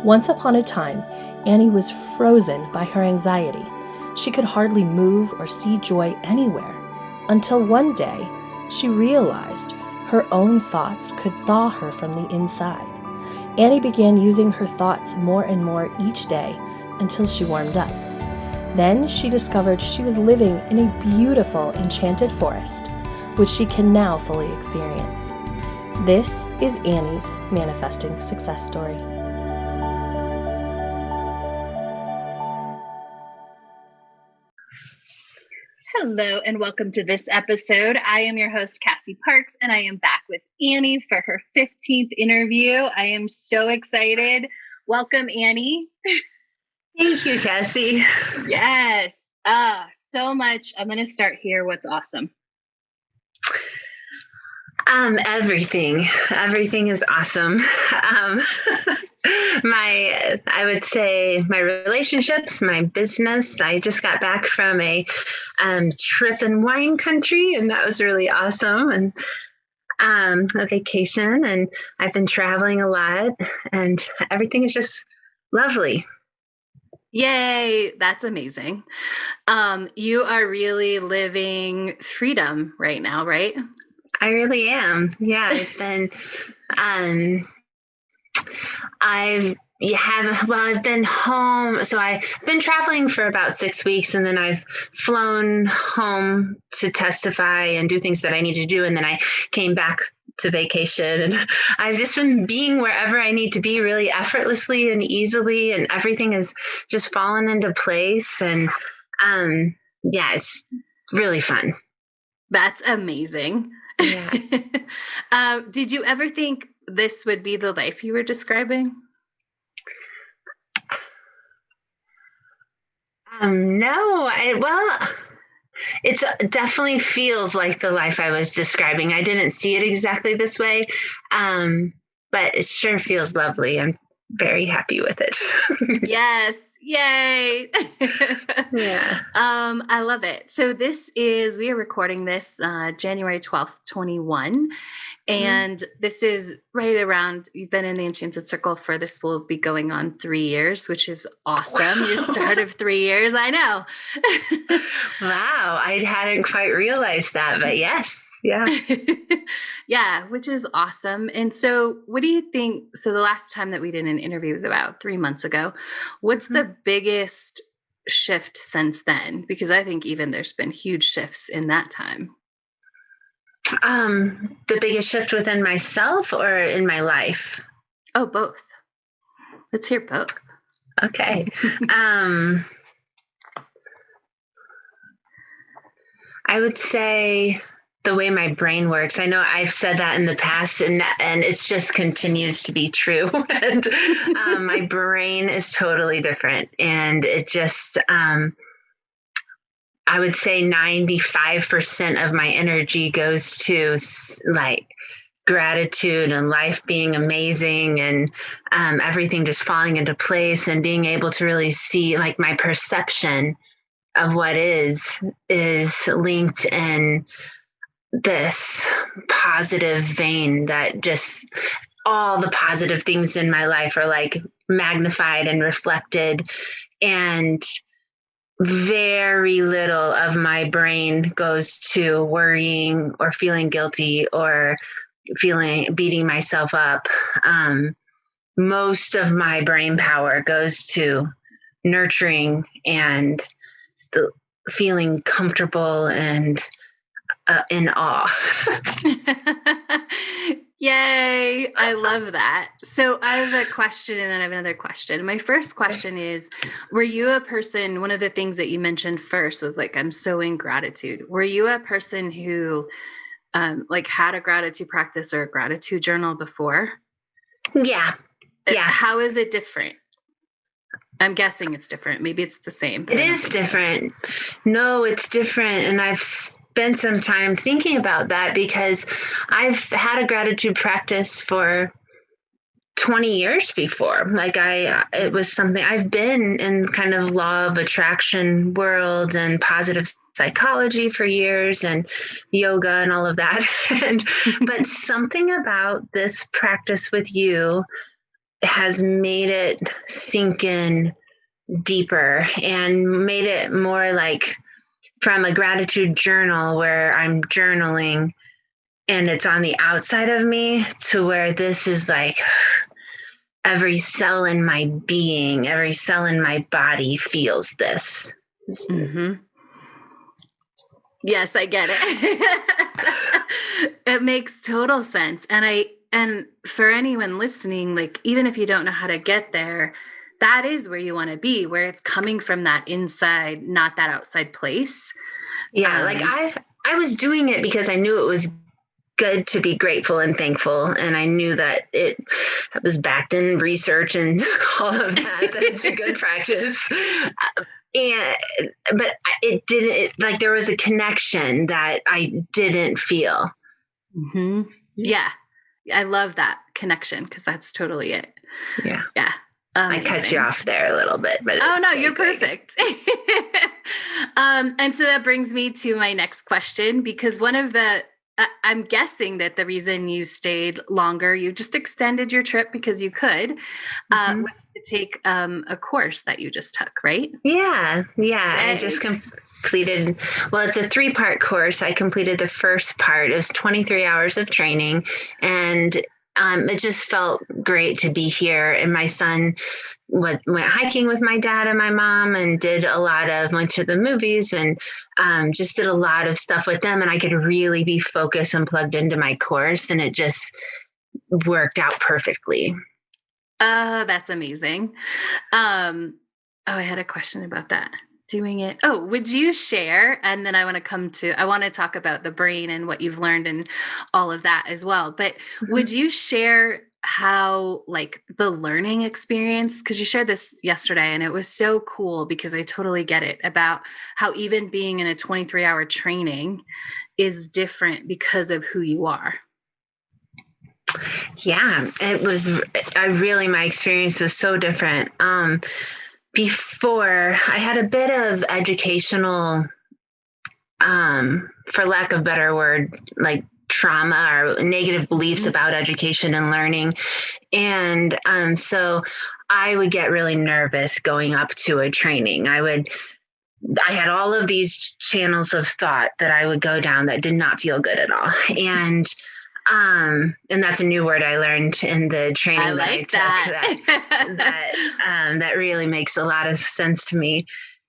Once upon a time, Annie was frozen by her anxiety. She could hardly move or see joy anywhere, until one day she realized her own thoughts could thaw her from the inside. Annie began using her thoughts more and more each day until she warmed up. Then she discovered she was living in a beautiful, enchanted forest, which she can now fully experience. This is Annie's manifesting success story. Hello and welcome to this episode. I am your host, Cassie Parks, and I am back with Annie for her 15th interview. I am so excited. Welcome, Annie. Thank you, Cassie. Yes. So much. I'm going to start here. What's awesome? Everything is awesome. I would say my relationships, my business. I just got back from a trip in wine country, and that was really awesome. And a vacation, and I've been traveling a lot, and everything is just lovely. Yay, that's amazing. You are really living freedom right now, right? I really am. Yeah, I've been home. So I've been traveling for about 6 weeks, and then I've flown home to testify and do things that I need to do. And then I came back to vacation, and I've just been being wherever I need to be really effortlessly and easily. And everything has just fallen into place. And it's really fun. That's amazing. Yeah. Did you ever think this would be the life you were describing? No, it definitely feels like the life I was describing. I didn't see it exactly this way, but it sure feels lovely. I'm very happy with it. Yes. Yay. Yeah. I love it. So we are recording this January 12th, 21. And this is right around, you've been in the Enchanted Circle this will be going on 3 years, which is awesome. Wow. Your start of 3 years. I know. Wow. I hadn't quite realized that, but yes. Yeah. Yeah, which is awesome. And so what do you think? So the last time that we did an interview was about 3 months ago. What's the biggest shift since then? Because I think even there's been huge shifts in that time. The biggest shift within myself or in my life? Oh, both. Let's hear both. Okay. I would say the way my brain works. I know I've said that in the past, and it just continues to be true. And my brain is totally different, and it just I would say 95% of my energy goes to like gratitude and life being amazing, and everything just falling into place, and being able to really see like my perception of what is linked in this positive vein, that just all the positive things in my life are like magnified and reflected, and very little of my brain goes to worrying or feeling guilty or beating myself up. Most of my brain power goes to nurturing and feeling comfortable and in awe. Yay. I love that. So I have a question, and then I have another question. My first question is, were you a person, one of the things that you mentioned first was like, I'm so in gratitude. Were you a person who had a gratitude practice or a gratitude journal before? Yeah. How is it different? I'm guessing it's different. Maybe it's the same. It is different. So. No, it's different. And I've spent some time thinking about that, because I've had a gratitude practice for 20 years before. It was something I've been in kind of law of attraction world and positive psychology for years, and yoga and all of that. But something about this practice with you has made it sink in deeper and made it more like from a gratitude journal where I'm journaling and it's on the outside of me to where this is like every cell in my being, every cell in my body feels this. Mm-hmm. Yes, I get it. It makes total sense. And for anyone listening, like, even if you don't know how to get there, that is where you want to be, where it's coming from that inside, not that outside place. Yeah. Like I was doing it because I knew it was good to be grateful and thankful. And I knew that it was backed in research and all of that. That's a good practice. But it didn't, like there was a connection that I didn't feel. Mm-hmm. Yeah. I love that connection because that's totally it. Yeah. Yeah. Amazing. I cut you off there a little bit, but oh no, you're perfect. And so that brings me to my next question, because one of the I'm guessing that the reason you stayed longer, you just extended your trip because you could, was to take a course that you just took, right? Yeah. I just completed, well, it's a 3-part course. I completed the first part. It was 23 hours of training, and it just felt great to be here. And my son went hiking with my dad and my mom and went to the movies and just did a lot of stuff with them. And I could really be focused and plugged into my course, and it just worked out perfectly. That's amazing. I had a question about that. Doing it. Oh, would you share? And then I want to talk about the brain and what you've learned and all of that as well. But would you share how, like, the learning experience, because you shared this yesterday and it was so cool, because I totally get it, about how even being in a 23-hour training is different because of who you are. Yeah, my experience was so different. Before, I had a bit of educational, for lack of a better word, like trauma or negative beliefs about education and learning. And so I would get really nervous going up to a training. I had all of these channels of thought that I would go down that did not feel good at all. And that's a new word I learned in the training I took that really makes a lot of sense to me.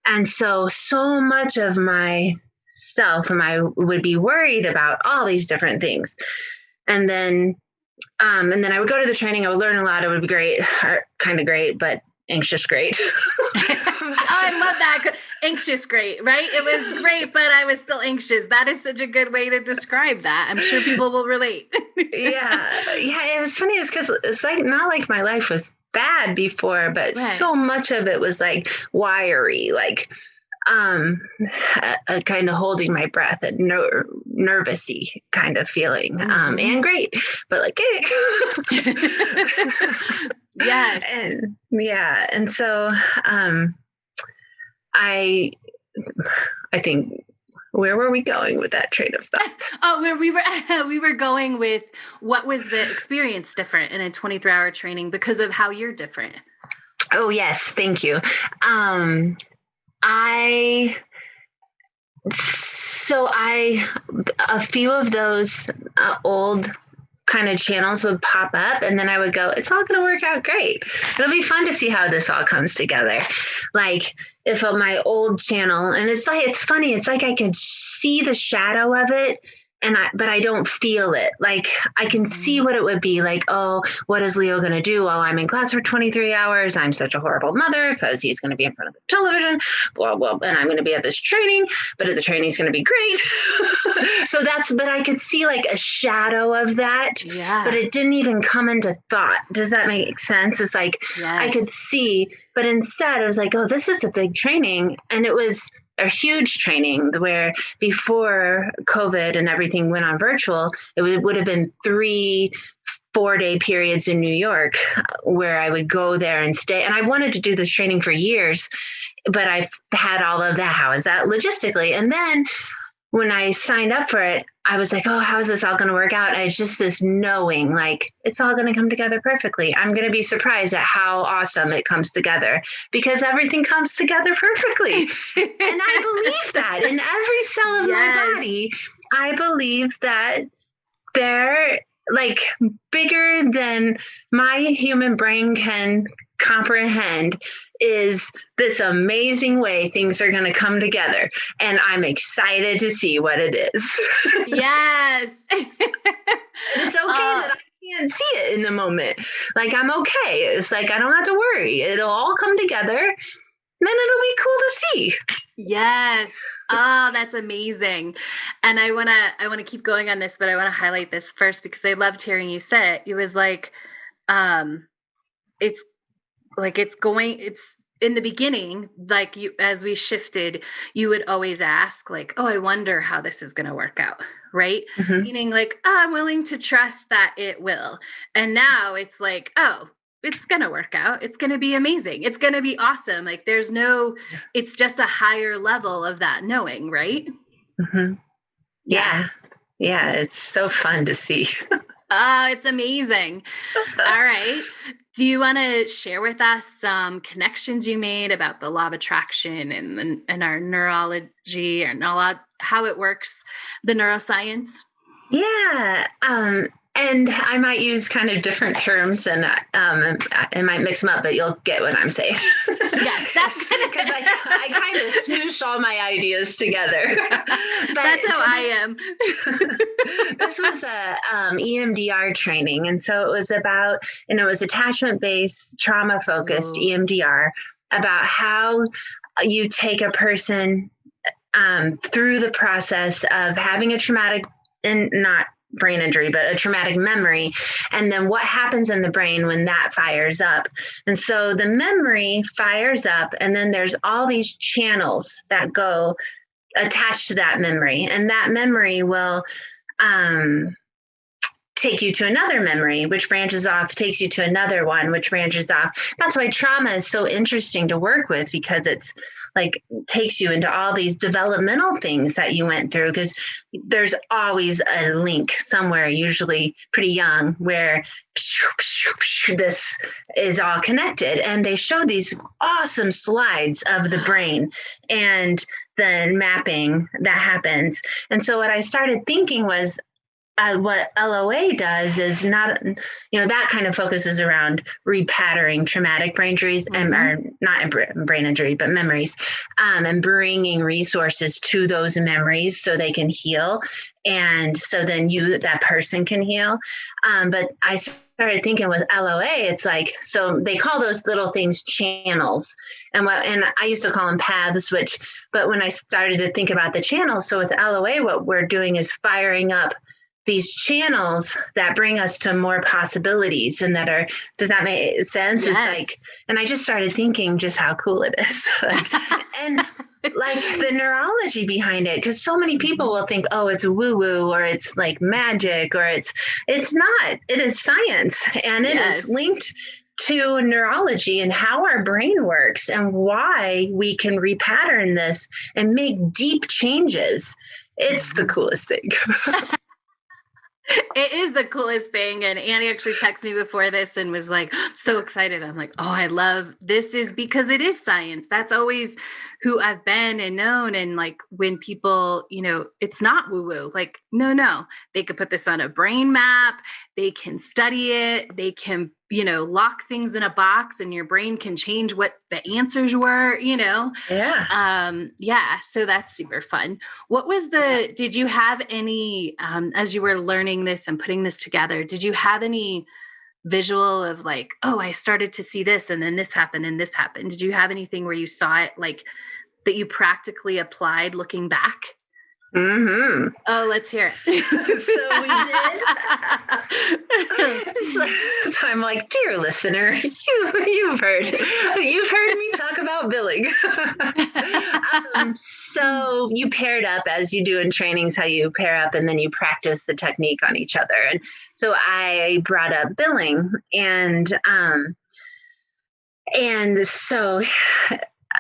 And so much of myself, and I would be worried about all these different things. And then I would go to the training. I would learn a lot. It would be great, or kind of great, but anxious great. I love that. Anxious great, right? It was great, but I was still anxious. That is such a good way to describe that. I'm sure people will relate. Yeah. It was funny. It's because it's like not like my life was bad before, but so much of it was like wiry, like a kind of holding my breath and nervousy kind of feeling, and great, but like, yes. And so, I think, where were we going with that train of thought? We were going with, what was the experience different in a 23-hour training because of how you're different? Oh, yes. Thank you. A few of those old kind of channels would pop up, and then I would go, it's all going to work out great. It'll be fun to see how this all comes together. Like if my old channel, and it's funny. It's like I could see the shadow of it, but I don't feel it. Like I can see what it would be like. Oh, what is Leo going to do while I'm in class for 23 hours? I'm such a horrible mother because he's going to be in front of the television, blah, blah, and I'm going to be at this training, but the training is going to be great. But I could see like a shadow of that, but it didn't even come into thought. Does that make sense? It's like, I could see, but instead it was like, oh, this is a big training. And it was a huge training where before COVID and everything went on virtual, it would have been 3 4-day periods in New York where I would go there and stay. And I wanted to do this training for years, but I've had all of that. How is that logistically? And then when I signed up for it, I was like, oh, how is this all going to work out? And it's just this knowing, like, it's all going to come together perfectly. I'm going to be surprised at how awesome it comes together because everything comes together perfectly. And I believe that in every cell of my body. I believe that they're like bigger than my human brain can comprehend is this amazing way things are going to come together. And I'm excited to see what it is. Yes. It's okay that I can't see it in the moment. Like, I'm okay. It's like, I don't have to worry. It'll all come together. Then it'll be cool to see. Yes. Oh, that's amazing. And I want to keep going on this, but I want to highlight this first because I loved hearing you say it. It was like, it's in the beginning, like you, as we shifted, you would always ask like, oh, I wonder how this is going to work out. Right. Mm-hmm. Meaning like, oh, I'm willing to trust that it will. And now it's like, oh, it's going to work out. It's going to be amazing. It's going to be awesome. Like it's just a higher level of that knowing. Right. Mm-hmm. Yeah. Yeah. It's so fun to see. It's amazing. All right. Do you want to share with us some connections you made about the law of attraction and our neurology or how it works, the neuroscience? Yeah. And I might use kind of different terms and I might mix them up, but you'll get what I'm saying. Yeah, that's because I kind of smoosh all my ideas together. That's how I am. This was a EMDR training. And so it was it was attachment-based, trauma-focused EMDR about how you take a person through the process of having a traumatic and not brain injury, but a traumatic memory. And then what happens in the brain when that fires up. And so the memory fires up, and then there's all these channels that go attached to that memory. And that memory will take you to another memory, which branches off, takes you to another one, which branches off. That's why trauma is so interesting to work with, because it's like takes you into all these developmental things that you went through, because there's always a link somewhere, usually pretty young, where this is all connected. And they show these awesome slides of the brain and the mapping that happens. And so what I started thinking was, what LOA does is not, that kind of focuses around repatterning traumatic brain injuries, mm-hmm. or not brain injury, but memories, and bringing resources to those memories so they can heal. And so then that person can heal. But I started thinking with LOA, it's like, so they call those little things channels, and I used to call them paths, but when I started to think about the channels, so with LOA, what we're doing is firing up these channels that bring us to more possibilities, and does that make sense? Yes. It's like, and I just started thinking just how cool it is. And like the neurology behind it, because so many people will think, oh, it's woo-woo, or it's like magic, or it's not, it is science, and it is linked to neurology and how our brain works and why we can repattern this and make deep changes. It's the coolest thing. It is the coolest thing. And Annie actually texted me before this and was like, so excited. I'm like, oh, I love this, is because it is science. That's always who I've been and known. And like when people, it's not woo-woo, like, no, they could put this on a brain map. They can study it. They can, lock things in a box and your brain can change what the answers were, Yeah. So that's super fun. Did you have any, as you were learning this and putting this together, did you have any visual of like, oh, I started to see this and then this happened and this happened? Did you have anything where you saw it like that you practically applied looking back? Mm-hmm. Oh, let's hear it. So we did. So I'm like, dear listener, you've heard me talk about billing. So you paired up, as you do in trainings, how you pair up and then you practice the technique on each other. And so I brought up billing, and so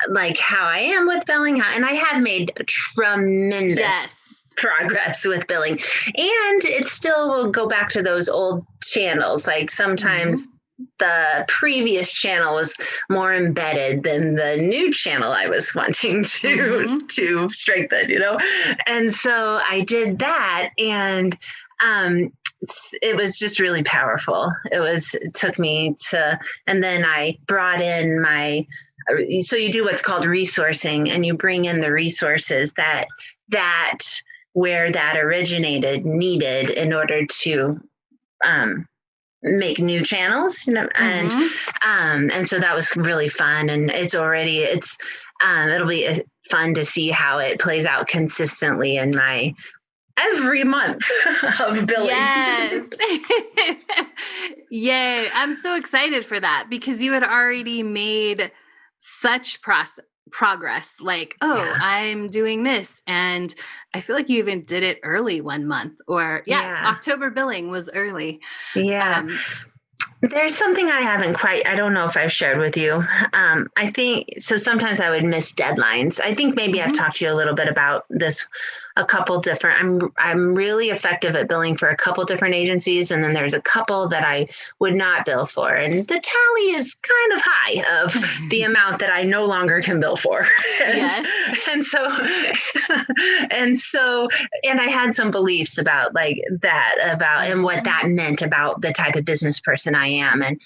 like how I am with billing, and I had made tremendous progress with billing. And it still will go back to those old channels. Like sometimes the previous channel was more embedded than the new channel I was wanting to strengthen, And so I did that, and it was just really powerful. It took me to, and then I brought in so you do what's called resourcing, and you bring in the resources that where that originated needed in order to make new channels, and so that was really fun, and it'll be fun to see how it plays out consistently in my every month of billing. Yes. Yay. I'm so excited for that, because you had already made such progress. Like, I'm doing this. And I feel like you even did it early one month, or October billing was early. Yeah. There's something I don't know if I've shared with you. I think, so sometimes I would miss deadlines. I think maybe I've talked to you a little bit about this, a couple different, I'm really effective at billing for a couple different agencies. And then there's a couple that I would not bill for. And the tally is kind of high of the amount that I no longer can bill for. Yes. And I had some beliefs about and what that meant about the type of business person I am. And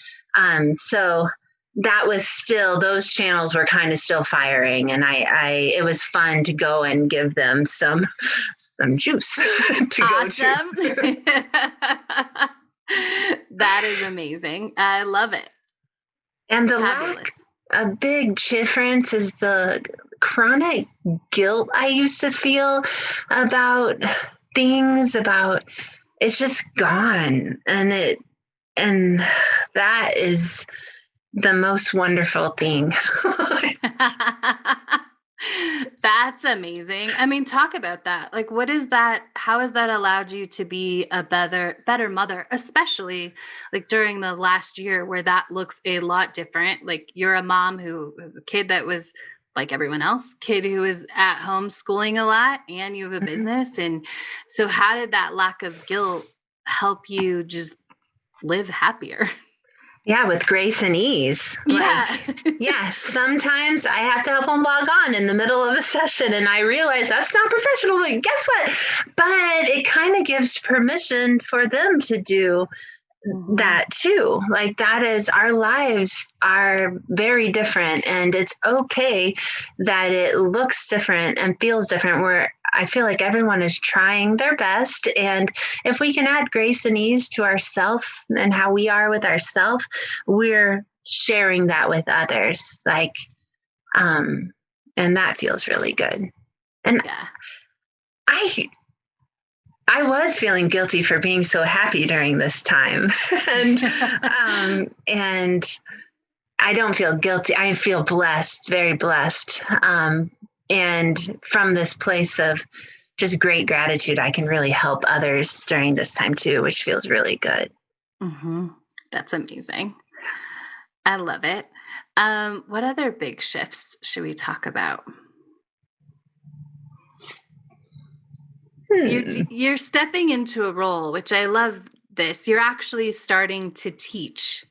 so that was still, those channels were kind of still firing. And it was fun to go and give them some juice to awesome. go to. That is amazing. I love it. And a big difference is the chronic guilt I used to feel about things, it's just gone. And that is the most wonderful thing. That's amazing. I mean, talk about that. Like, what is that? How has that allowed you to be a better mother, especially like during the last year where that looks a lot different? Like, you're a mom who was a kid that was like everyone else, kid who is at home schooling a lot, and you have a business. And so how did that lack of guilt help you just live happier? Yeah, with grace and ease. Sometimes I have to help them log on in the middle of a session, and I realize that's not professional. Like, guess what? But it kind of gives permission for them to do that too. Like, that is, our lives are very different, and it's okay that it looks different and feels different, where I feel like everyone is trying their best. And if we can add grace and ease to ourselves and how we are with ourselves, we're sharing that with others. Like, and that feels really good. And I was feeling guilty for being so happy during this time. And I don't feel guilty. I feel blessed, very blessed. And from this place of just great gratitude, I can really help others during this time too, which feels really good. That's amazing. I love it. What other big shifts should we talk about? You're stepping into a role, which I love this. You're actually starting to teach,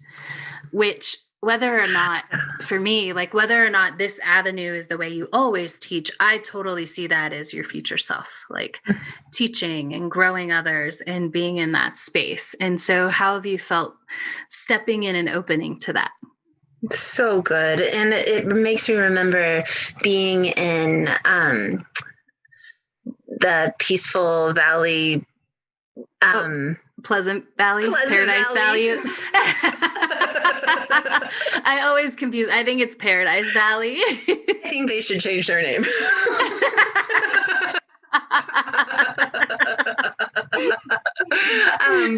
which, whether or not, for me, like whether or not this avenue is the way you always teach, I totally see that as your future self, like teaching and growing others and being in that space. And so how have you felt stepping in and opening to that? So good. And it makes me remember being in the Peaceful Valley, Pleasant Valley, Paradise Valley. I always confuse. I think it's Paradise Valley. I think they should change their name.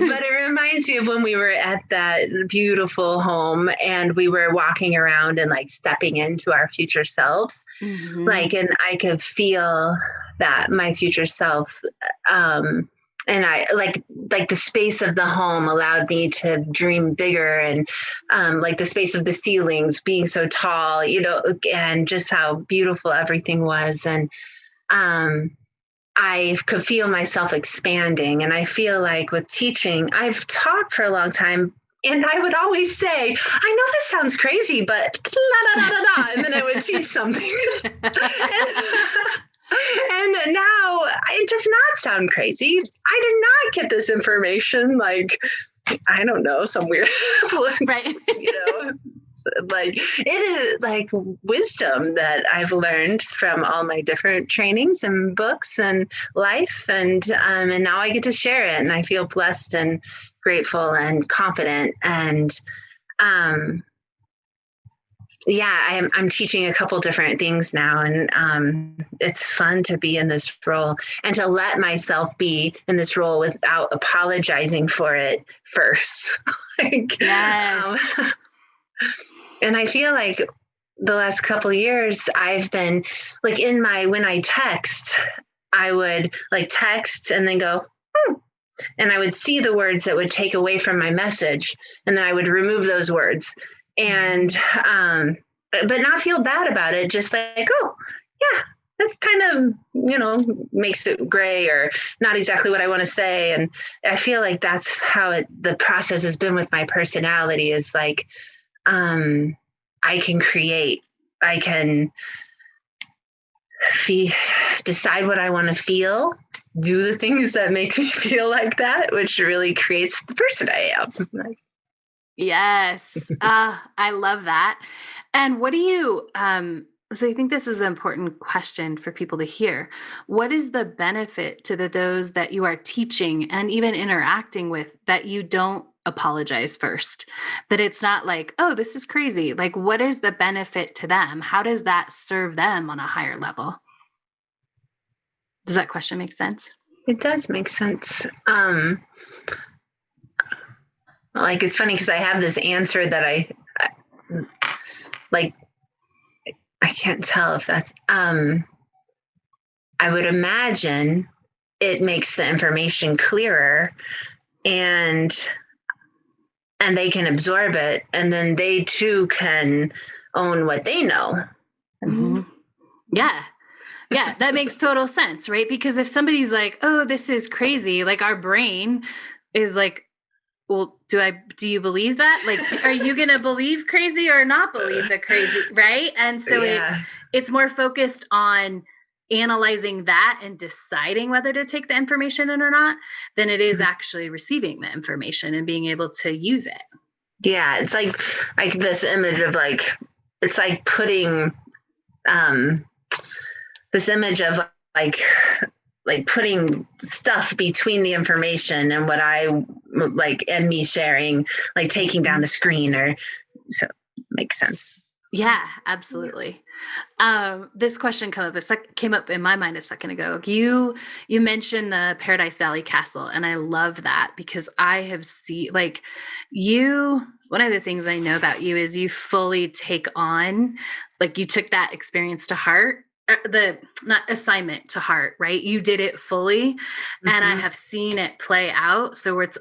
But it reminds me of when we were at that beautiful home and we were walking around and like stepping into our future selves. Like, and I could feel that my future self, and I like the space of the home allowed me to dream bigger, and like the space of the ceilings being so tall, and just how beautiful everything was. And I could feel myself expanding. And I feel like with teaching, I've taught for a long time. And I would always say, I know this sounds crazy, but la da da da da. And then I would teach something. And now it does not sound crazy. I did not get this information like, I don't know, some weird, Right. like it is like wisdom that I've learned from all my different trainings and books and life. And now I get to share it, and I feel blessed and grateful and confident. And I'm teaching a couple different things now, and it's fun to be in this role and to let myself be in this role without apologizing for it first. Yes. And I feel like the last couple of years I've been like when I text, I would like text and then go, and I would see the words that would take away from my message, and then I would remove those words. And, but not feel bad about it. Just like, oh yeah, that's kind of, makes it gray or not exactly what I want to say. And I feel like that's how the process has been with my personality is like, I can create, I can decide what I want to feel, do the things that make me feel like that, which really creates the person I am. Yes. I love that. And what do you, so I think this is an important question for people to hear. What is the benefit to those that you are teaching and even interacting with that you don't apologize first? That it's not like, oh, this is crazy. Like, what is the benefit to them? How does that serve them on a higher level? Does that question make sense? It does make sense. Like, it's funny because I have this answer that I can't tell if that's, I would imagine it makes the information clearer and they can absorb it, and then they too can own what they know. Mm-hmm. Yeah. Yeah, that makes total sense, right? Because if somebody's like, oh, this is crazy, like our brain is like, well, do you believe that? Like, are you going to believe crazy or not believe the crazy? Right. And so it's more focused on analyzing that and deciding whether to take the information in or not than it is actually receiving the information and being able to use it. Yeah. It's like this image of like, it's like putting, this image of like putting stuff between the information and what I like and me sharing, like taking down the screen so makes sense. Yeah, absolutely. This question came up in my mind a second ago. You mentioned the Paradise Valley Castle, and I love that because I have seen like one of the things I know about you is you fully take on, like you took that experience to heart. The not assignment to heart, right? You did it fully. Mm-hmm. And I have seen it play out. So it's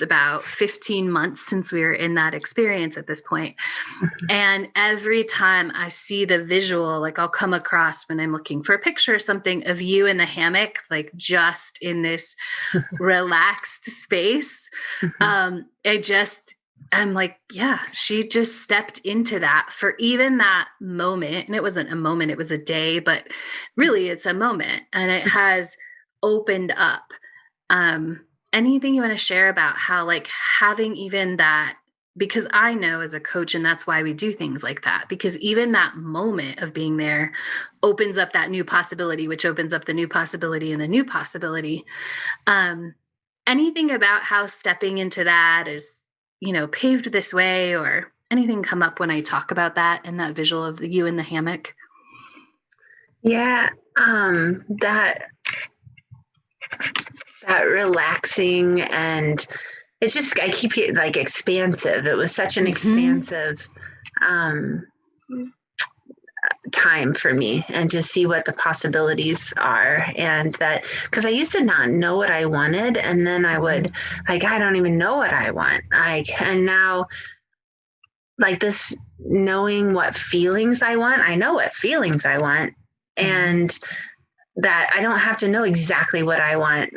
about 15 months since we were in that experience at this point. Mm-hmm. And every time I see the visual, like I'll come across when I'm looking for a picture or something of you in the hammock, like just in this relaxed space. Mm-hmm. I'm like, yeah, she just stepped into that for even that moment. And it wasn't a moment, it was a day, but really it's a moment and it has opened up. Anything you want to share about how like having even that, because I know as a coach, and that's why we do things like that, because even that moment of being there opens up that new possibility, which opens up the new possibility and the new possibility. Anything about how stepping into that is, paved this way, or anything come up when I talk about that and that visual of you in the hammock? Yeah. That relaxing, and it's just, I keep it like expansive. It was such an expansive, time for me, and to see what the possibilities are. And that, because I used to not know what I wanted, and then I would like, I don't even know what I want. And now like this, knowing what feelings I want, I know what feelings I want. And that I don't have to know exactly what I want.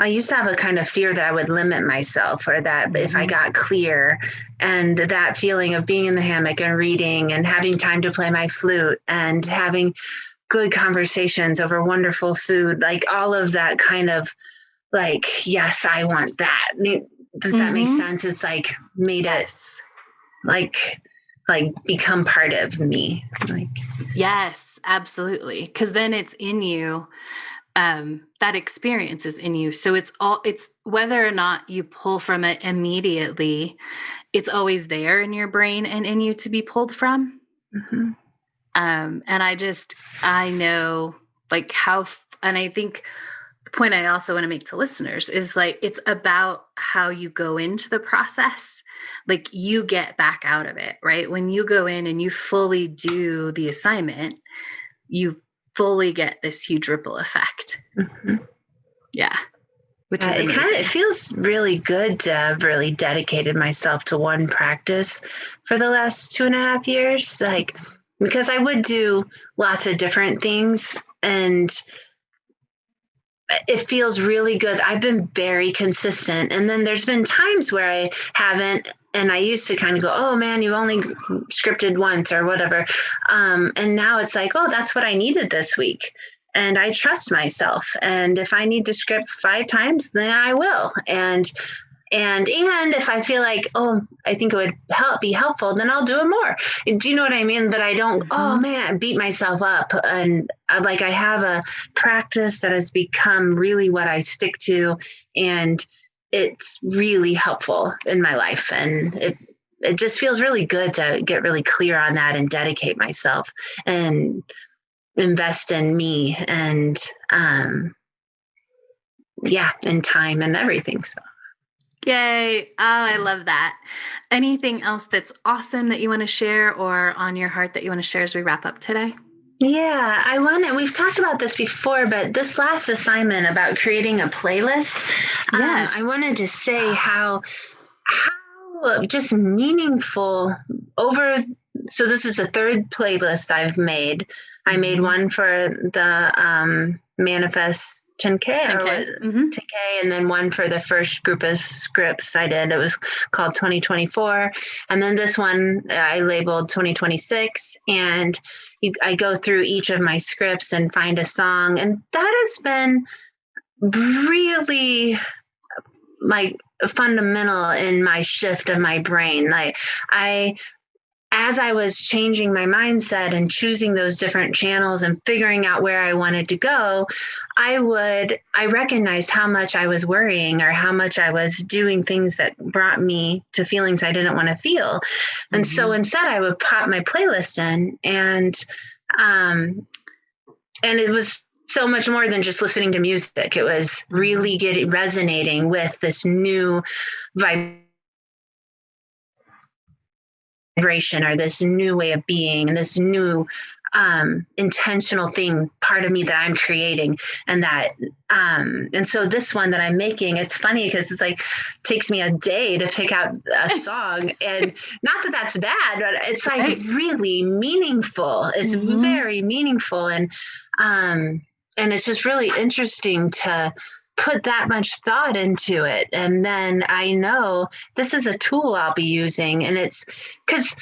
I used to have a kind of fear that I would limit myself, or that if I got clear, and that feeling of being in the hammock and reading and having time to play my flute and having good conversations over wonderful food, like all of that kind of like, yes, I want that. Does that make sense? It's like made it like become part of me. Like, yes, absolutely. Because then it's in you. That experience is in you. So it's whether or not you pull from it immediately, it's always there in your brain and in you to be pulled from. And I know like and I think the point I also want to make to listeners is like, it's about how you go into the process. Like you get back out of it, right? When you go in and you fully do the assignment, you fully get this huge ripple effect. Yeah. Which is amazing. It feels really good to have really dedicated myself to one practice for the last 2.5 years. Like, because I would do lots of different things, and it feels really good. I've been very consistent. And then there's been times where I haven't, and I used to kind of go, oh man, you only scripted once or whatever. And now it's like, oh, that's what I needed this week. And I trust myself. And if I need to script 5 times, then I will. And if I feel like, oh, I think it would be helpful, then I'll do it more. Do you know what I mean? But I don't, oh man, beat myself up. And I have a practice that has become really what I stick to. And it's really helpful in my life. And it just feels really good to get really clear on that and dedicate myself and invest in me and, and time and everything. So. Yay. Oh, I love that. Anything else that's awesome that you want to share or on your heart that you want to share as we wrap up today? Yeah, we've talked about this before, but this last assignment about creating a playlist, I wanted to say how just meaningful so this is the 3rd playlist I've made. I made one for the Manifest 10K, 10K, and then one for the first group of scripts I did. It was called 2024. And then this one I labeled 2026. And I go through each of my scripts and find a song. And that has been really like fundamental in my shift of my brain. Like as I was changing my mindset and choosing those different channels and figuring out where I wanted to go, I recognized how much I was worrying or how much I was doing things that brought me to feelings I didn't want to feel. And so instead I would pop my playlist in, and it was so much more than just listening to music. It was really resonating with this new vibration or this new way of being and this new intentional thing, part of me that I'm creating. And that, and so this one that I'm making, it's funny because it's like, takes me a day to pick out a song, and not that that's bad, but it's like really meaningful. It's very meaningful. And it's just really interesting to put that much thought into it. And then I know this is a tool I'll be using. And it's because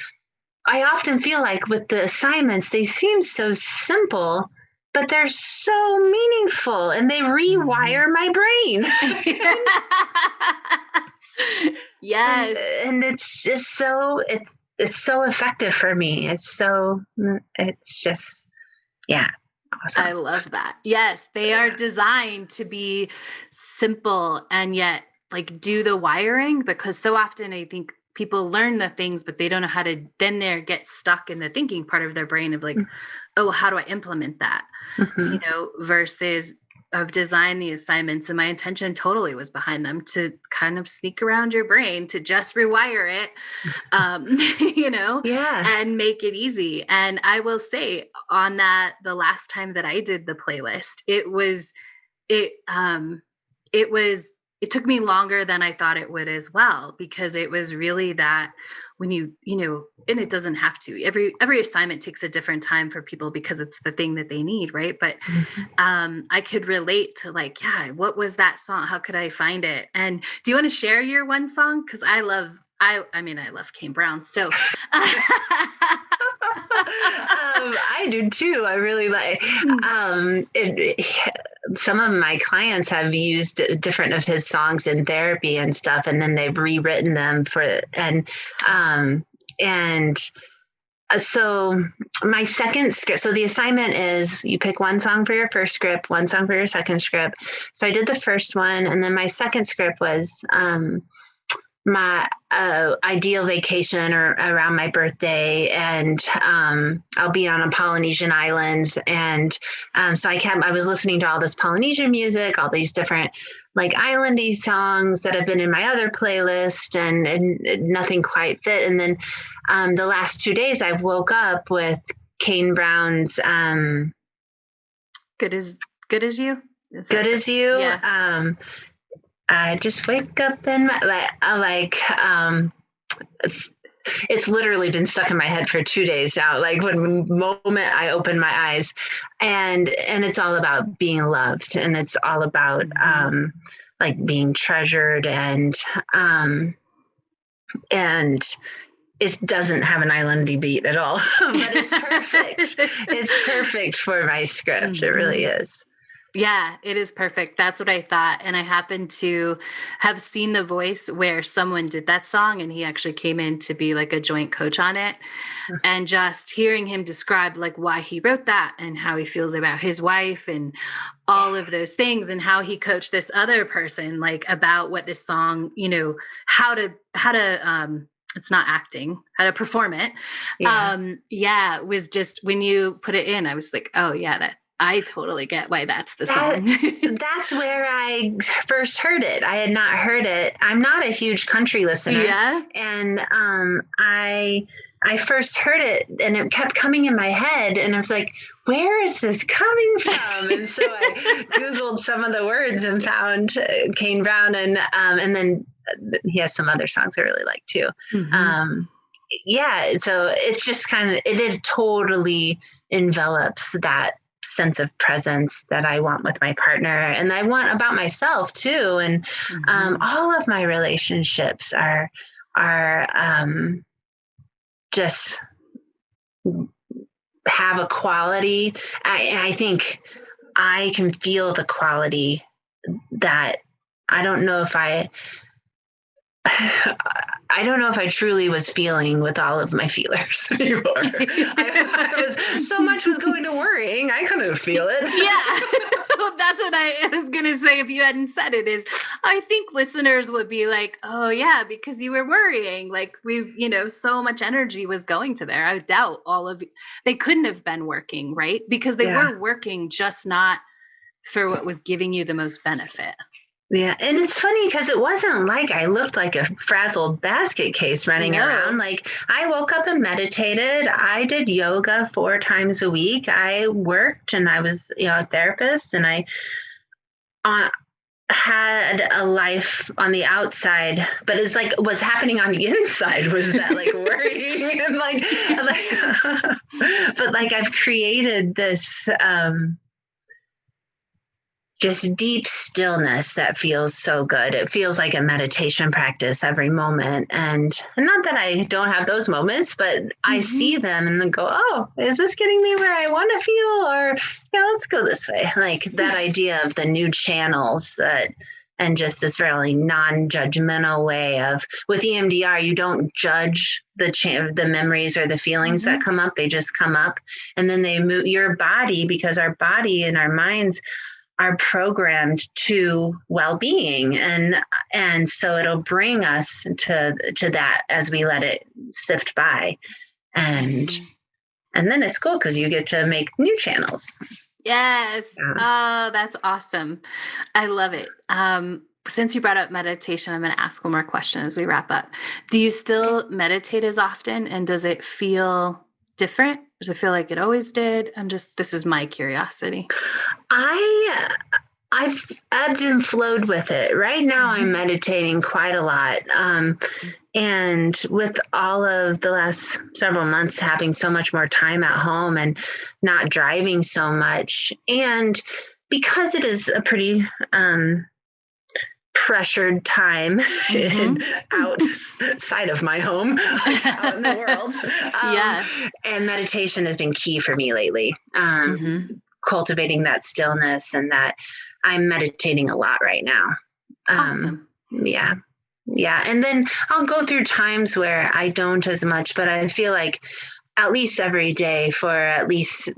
I often feel like with the assignments, they seem so simple, but they're so meaningful and they rewire my brain. Yes. And it's just so, it's so effective for me. It's just, yeah. Awesome. I love that. Yes, they are designed to be simple and yet like do the wiring, because so often I think people learn the things, but they don't know how to then get stuck in the thinking part of their brain of like, oh, how do I implement that? You know, versus I've designed the assignments and my intention totally was behind them to kind of sneak around your brain, to just rewire it, you know, and make it easy. And I will say on that, the last time that I did the playlist, it was it took me longer than I thought it would as well, because it was really that when you know, and it doesn't have to, every assignment takes a different time for people because it's the thing that they need. Right. But I could relate to like, yeah, what was that song? How could I find it? And do you want to share your one song? Cause I love Kane Brown. So I do too. I really like some of my clients have used different of his songs in therapy and stuff, and then they've rewritten them so my second script, so the assignment is you pick one song for your first script, one song for your second script. So I did the first one, and then my second script was my ideal vacation or around my birthday, and I'll be on a Polynesian island. And so I was listening to all this Polynesian music, all these different like islandy songs that have been in my other playlist, and nothing quite fit. And then the last 2 days I've woke up with Kane Brown's Good as You. Good as You. Yeah. I just wake up and it's literally been stuck in my head for 2 days now. Like when the moment I open my eyes, and it's all about being loved, and it's all about like being treasured, and it doesn't have an islandy beat at all, but it's perfect. It's perfect for my script. It really is. Yeah, it is perfect. That's what I thought. And I happened to have seen The Voice where someone did that song, and he actually came in to be like a joint coach on it. And just hearing him describe like why he wrote that and how he feels about his wife and all of those things, and how he coached this other person like about what this song, you know, how to it's not acting, how to perform it. It was just, when you put it in, I was like, oh yeah, that I totally get why that's the song. That's where I first heard it. I had not heard it. I'm not a huge country listener. Yeah. And I first heard it, and it kept coming in my head, and I was like, where is this coming from? And so I Googled some of the words and found Kane Brown, and then he has some other songs I really like too. So it's just it totally envelops that sense of presence that I want with my partner, and I want about myself too. And all of my relationships are just have a quality. I think I can feel the quality that I don't know if I truly was feeling with all of my feelers anymore. So much was going to worrying, I couldn't feel it. Yeah. Well, that's what I was going to say if you hadn't said it, is I think listeners would be like, oh yeah, because you were worrying. Like so much energy was going to there. I doubt they couldn't have been working, right? Because they were working, just not for what was giving you the most benefit. Yeah. And it's funny because it wasn't like I looked like a frazzled basket case running around. Like I woke up and meditated. I did yoga 4 times a week. I worked, and I was, a therapist, and I had a life on the outside, but it's like what's happening on the inside was that like worrying and like but like I've created this, just deep stillness that feels so good. It feels like a meditation practice every moment. And not that I don't have those moments, but I see them and then go, oh, is this getting me where I want to feel? Or, let's go this way. Like that idea of the new channels and just this really non-judgmental way of, with EMDR, you don't judge the memories or the feelings that come up. They just come up, and then they move your body, because our body and our minds are programmed to well-being, and so it'll bring us to that as we let it sift by, and then it's cool because you get to make new channels. Yes. Oh, that's awesome. I love it. Since you brought up meditation, I'm going to ask one more question as we wrap up. Do you still meditate as often, and does it feel different? Does it feel like it always did? This is my curiosity. I've ebbed and flowed with it. Right now, I'm meditating quite a lot. And with all of the last several months having so much more time at home and not driving so much, and because it is a pretty pressured time outside of my home, like out in the world. And meditation has been key for me lately. Cultivating that stillness, and that I'm meditating a lot right now. Awesome. Yeah. And then I'll go through times where I don't as much, but I feel like at least every day for at least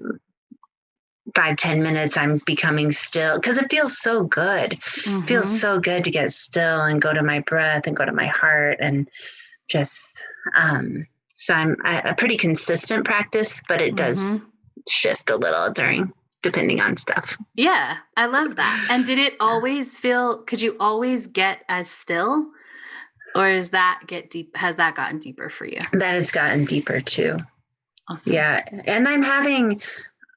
5-10 minutes, I'm becoming still, because it feels so good. It feels so good to get still and go to my breath and go to my heart, and just, so I'm a pretty consistent practice, but it does shift a little depending on stuff. Yeah, I love that. And did it always could you always get as still, or has that gotten deeper for you? That has gotten deeper too. Awesome. Yeah. And I'm having,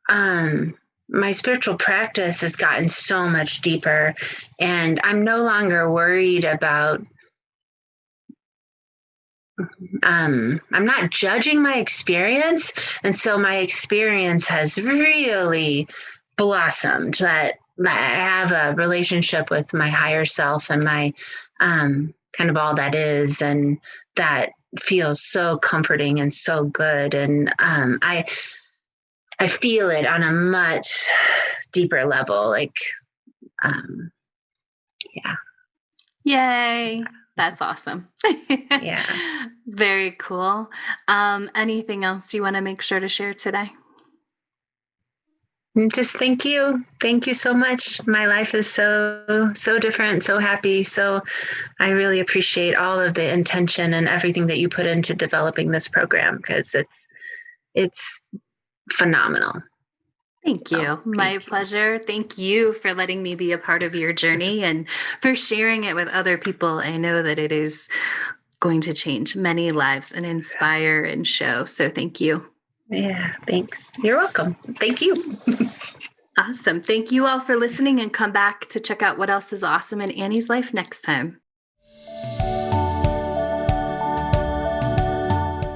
my spiritual practice has gotten so much deeper, and I'm no longer worried about, I'm not judging my experience. And so my experience has really blossomed, that I have a relationship with my higher self and my, kind of all that is, and that feels so comforting and so good. And I feel it on a much deeper level. Like, yeah. Yay. That's awesome. Yeah. Very cool. Anything else you want to make sure to share today? Just thank you. Thank you so much. My life is so different, so happy. So I really appreciate all of the intention and everything that you put into developing this program, because it's phenomenal. Thank you. My pleasure. Thank you for letting me be a part of your journey and for sharing it with other people. I know that it is going to change many lives and inspire and show. So thank you. Yeah, thanks. You're welcome. Thank you. Awesome. Thank you all for listening, and come back to check out what else is awesome in Annie's life next time.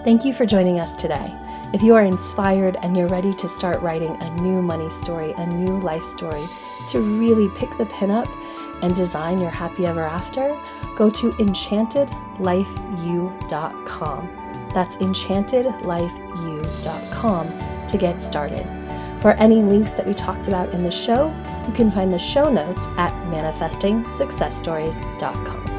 Thank you for joining us today. If you are inspired and you're ready to start writing a new money story, a new life story, to really pick the pin up and design your happy ever after, go to enchantedlifeu.com. That's enchantedlifeu.com to get started. For any links that we talked about in the show, you can find the show notes at manifestingsuccessstories.com.